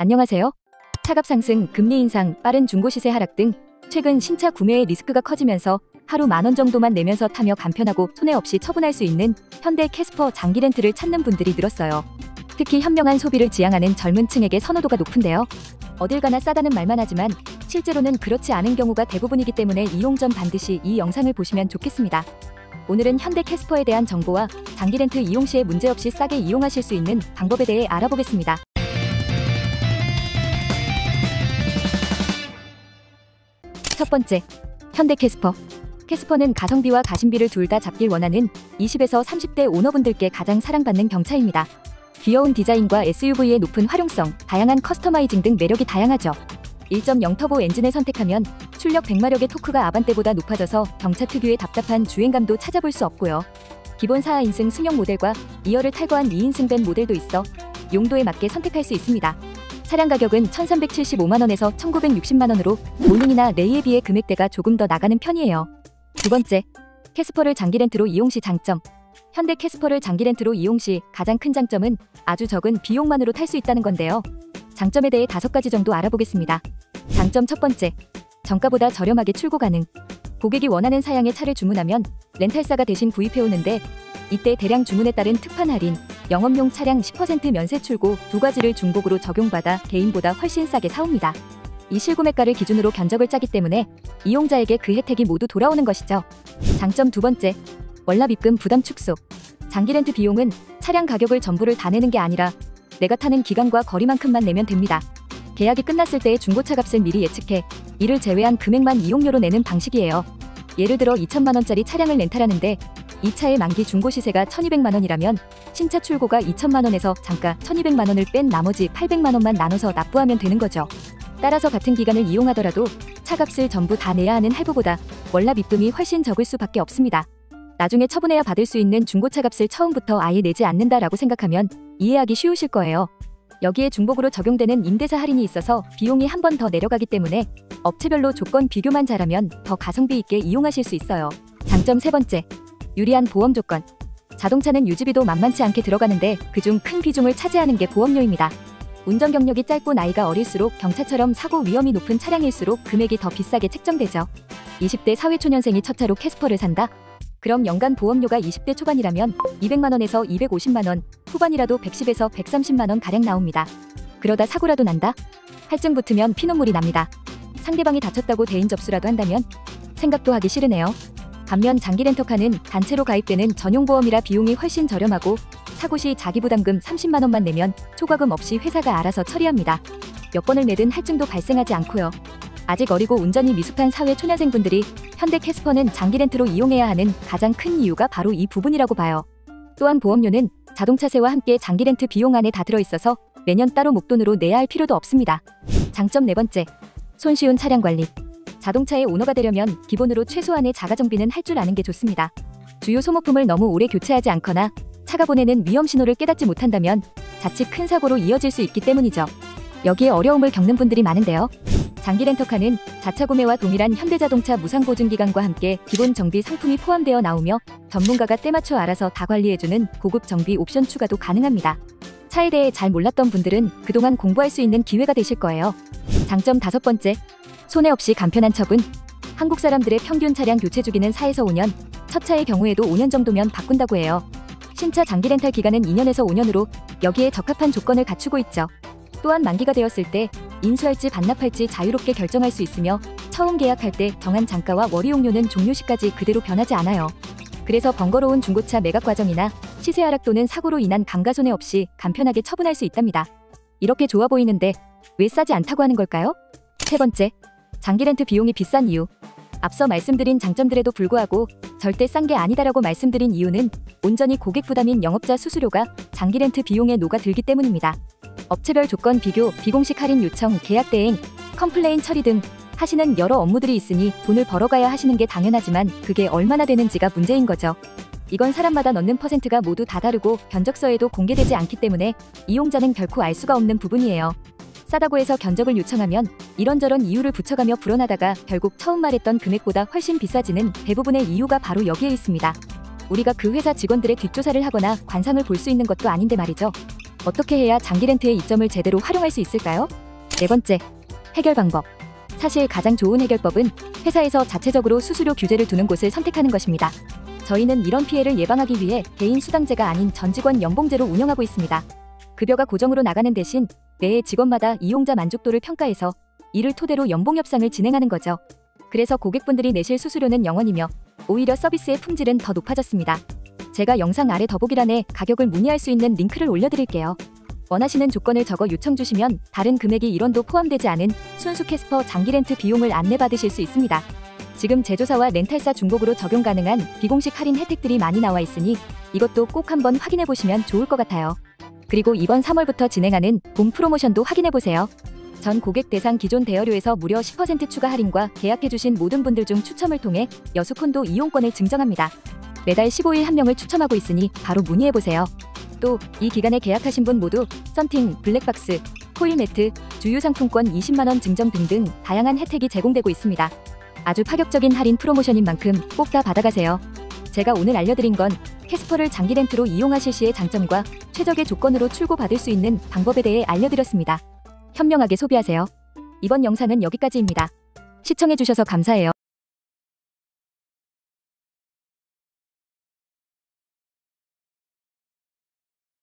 안녕하세요. 차값 상승, 금리 인상, 빠른 중고 시세 하락 등 최근 신차 구매의 리스크가 커지면서 하루 10,000원 정도만 내면서 타며 간편하고 손해 없이 처분할 수 있는 현대 캐스퍼 장기 렌트를 찾는 분들이 늘었어요. 특히 현명한 소비를 지향하는 젊은 층에게 선호도가 높은데요. 어딜 가나 싸다는 말만 하지만 실제로는 그렇지 않은 경우가 대부분이기 때문에 이용 전 반드시 이 영상을 보시면 좋겠습니다. 오늘은 현대 캐스퍼에 대한 정보와 장기 렌트 이용 시에 문제없이 싸게 이용하실 수 있는 방법에 대해 알아보겠습니다. 첫 번째, 현대 캐스퍼. 캐스퍼는 가성비와 가심비를 둘 다 잡길 원하는 20에서 30대 오너분들께 가장 사랑받는 경차입니다. 귀여운 디자인과 SUV의 높은 활용성, 다양한 커스터마이징 등 매력이 다양하죠. 1.0 터보 엔진을 선택하면 출력 100마력의 토크가 아반떼보다 높아져서 경차 특유의 답답한 주행감도 찾아볼 수 없고요. 기본 4인승 승용 모델과 2열을 탈거한 2인승 밴 모델도 있어 용도에 맞게 선택할 수 있습니다. 차량 가격은 1,375만원에서 1,960만원으로 모닝이나 레이에 비해 금액대가 조금 더 나가는 편이에요. 두 번째, 캐스퍼를 장기 렌트로 이용 시 장점. 현대 캐스퍼를 장기 렌트로 이용 시 가장 큰 장점은 아주 적은 비용만으로 탈 수 있다는 건데요. 장점에 대해 5가지 정도 알아보겠습니다. 장점 첫 번째, 정가보다 저렴하게 출고 가능. 고객이 원하는 사양의 차를 주문하면 렌탈사가 대신 구입해오는데 이때 대량 주문에 따른 특판 할인, 영업용 차량 10% 면세 출고 두 가지를 중복으로 적용받아 개인보다 훨씬 싸게 사옵니다. 이 실구매가를 기준으로 견적을 짜기 때문에 이용자에게 그 혜택이 모두 돌아오는 것이죠. 장점 두 번째, 월납 입금 부담 축소. 장기 렌트 비용은 차량 가격을 전부를 다 내는 게 아니라 내가 타는 기간과 거리만큼만 내면 됩니다. 계약이 끝났을 때의 중고차 값을 미리 예측해 이를 제외한 금액만 이용료로 내는 방식이에요. 예를 들어 2,000만원짜리 차량을 렌탈하는데 이 차의 만기 중고 시세가 1,200만원이라면 신차 출고가 2,000만원에서 잠가 1,200만원을 뺀 나머지 800만원만 나눠서 납부하면 되는 거죠. 따라서 같은 기간을 이용하더라도 차값을 전부 다 내야 하는 할부보다 월납 입금이 훨씬 적을 수밖에 없습니다. 나중에 처분해야 받을 수 있는 중고차 값을 처음부터 아예 내지 않는다라고 생각하면 이해하기 쉬우실 거예요. 여기에 중복으로 적용되는 임대사 할인이 있어서 비용이 한 번 더 내려가기 때문에 업체별로 조건 비교만 잘하면 더 가성비 있게 이용하실 수 있어요. 장점 세 번째, 유리한 보험 조건. 자동차는 유지비도 만만치 않게 들어가는데 그중 큰 비중을 차지하는 게 보험료입니다. 운전 경력이 짧고 나이가 어릴수록 경차처럼 사고 위험이 높은 차량일수록 금액이 더 비싸게 책정되죠. 20대 사회초년생이 첫 차로 캐스퍼를 산다? 그럼 연간 보험료가 20대 초반이라면 200만원에서 250만원, 후반이라도 110에서 130만원 가량 나옵니다. 그러다 사고라도 난다? 할증 붙으면 피눈물이 납니다. 상대방이 다쳤다고 대인 접수라도 한다면 생각도 하기 싫으네요. 반면 장기 렌터카는 단체로 가입되는 전용보험이라 비용이 훨씬 저렴하고 사고 시 자기부담금 30만원만 내면 초과금 없이 회사가 알아서 처리합니다. 몇 번을 내든 할증도 발생하지 않고요. 아직 어리고 운전이 미숙한 사회 초년생분들이 현대 캐스퍼는 장기 렌트로 이용해야 하는 가장 큰 이유가 바로 이 부분이라고 봐요. 또한 보험료는 자동차세와 함께 장기 렌트 비용 안에 다 들어있어서 매년 따로 목돈으로 내야 할 필요도 없습니다. 장점 네 번째, 손쉬운 차량 관리. 자동차의 오너가 되려면 기본으로 최소한의 자가정비는 할 줄 아는 게 좋습니다. 주요 소모품을 너무 오래 교체하지 않거나 차가 보내는 위험 신호를 깨닫지 못한다면 자칫 큰 사고로 이어질 수 있기 때문이죠. 여기에 어려움을 겪는 분들이 많은데요. 장기 렌터카는 자차 구매와 동일한 현대자동차 무상보증기간과 함께 기본 정비 상품이 포함되어 나오며 전문가가 때맞춰 알아서 다 관리해주는 고급 정비 옵션 추가도 가능합니다. 차에 대해 잘 몰랐던 분들은 그동안 공부할 수 있는 기회가 되실 거예요. 장점 다섯 번째, 손해 없이 간편한 처분. 한국 사람들의 평균 차량 교체 주기는 4에서 5년, 첫 차의 경우에도 5년 정도면 바꾼다고 해요. 신차 장기 렌탈 기간은 2년에서 5년으로 여기에 적합한 조건을 갖추고 있죠. 또한 만기가 되었을 때 인수할지 반납할지 자유롭게 결정할 수 있으며 처음 계약할 때 정한 단가와 월이용료는 종료 시까지 그대로 변하지 않아요. 그래서 번거로운 중고차 매각 과정이나 시세 하락 또는 사고로 인한 감가손해 없이 간편하게 처분할 수 있답니다. 이렇게 좋아 보이는데 왜 싸지 않다고 하는 걸까요? 세 번째, 장기 렌트 비용이 비싼 이유. 앞서 말씀드린 장점들에도 불구하고 절대 싼 게 아니다라고 말씀드린 이유는 온전히 고객 부담인 영업자 수수료가 장기 렌트 비용에 녹아들기 때문입니다. 업체별 조건 비교, 비공식 할인 요청, 계약 대행, 컴플레인 처리 등 하시는 여러 업무들이 있으니 돈을 벌어가야 하시는 게 당연하지만 그게 얼마나 되는지가 문제인 거죠. 이건 사람마다 넣는 퍼센트가 모두 다 다르고 견적서에도 공개되지 않기 때문에 이용자는 결코 알 수가 없는 부분이에요. 싸다고 해서 견적을 요청하면 이런저런 이유를 붙여가며 불어나다가 결국 처음 말했던 금액보다 훨씬 비싸지는 대부분의 이유가 바로 여기에 있습니다. 우리가 그 회사 직원들의 뒷조사를 하거나 관상을 볼 수 있는 것도 아닌데 말이죠. 어떻게 해야 장기 렌트의 이점을 제대로 활용할 수 있을까요? 네 번째, 해결 방법. 사실 가장 좋은 해결법은 회사에서 자체적으로 수수료 규제를 두는 곳을 선택하는 것입니다. 저희는 이런 피해를 예방하기 위해 개인 수당제가 아닌 전 직원 연봉제로 운영하고 있습니다. 급여가 고정으로 나가는 대신 매해 직원마다 이용자 만족도를 평가해서 이를 토대로 연봉 협상을 진행하는 거죠. 그래서 고객분들이 내실 수수료는 0원이며 오히려 서비스의 품질은 더 높아졌습니다. 제가 영상 아래 더보기란에 가격을 문의할 수 있는 링크를 올려드릴게요. 원하시는 조건을 적어 요청 주시면 다른 금액이 1원도 포함되지 않은 순수 캐스퍼 장기 렌트 비용을 안내받으실 수 있습니다. 지금 제조사와 렌탈사 중복으로 적용 가능한 비공식 할인 혜택들이 많이 나와 있으니 이것도 꼭 한번 확인해보시면 좋을 것 같아요. 그리고 이번 3월부터 진행하는 봄 프로모션도 확인해보세요. 전 고객 대상 기존 대여료에서 무려 10% 추가 할인과 계약해주신 모든 분들 중 추첨을 통해 여수 콘도 이용권을 증정합니다. 매달 15일 1명을 추첨하고 있으니 바로 문의해보세요. 또 이 기간에 계약하신 분 모두 썬팅, 블랙박스, 코일 매트, 주유상품권 20만원 증정 등등 다양한 혜택이 제공되고 있습니다. 아주 파격적인 할인 프로모션인 만큼 꼭 다 받아가세요. 제가 오늘 알려드린 건 캐스퍼를 장기 렌트로 이용하실 시의 장점과 최적의 조건으로 출고받을 수 있는 방법에 대해 알려드렸습니다. 현명하게 소비하세요. 이번 영상은 여기까지입니다. 시청해주셔서 감사해요.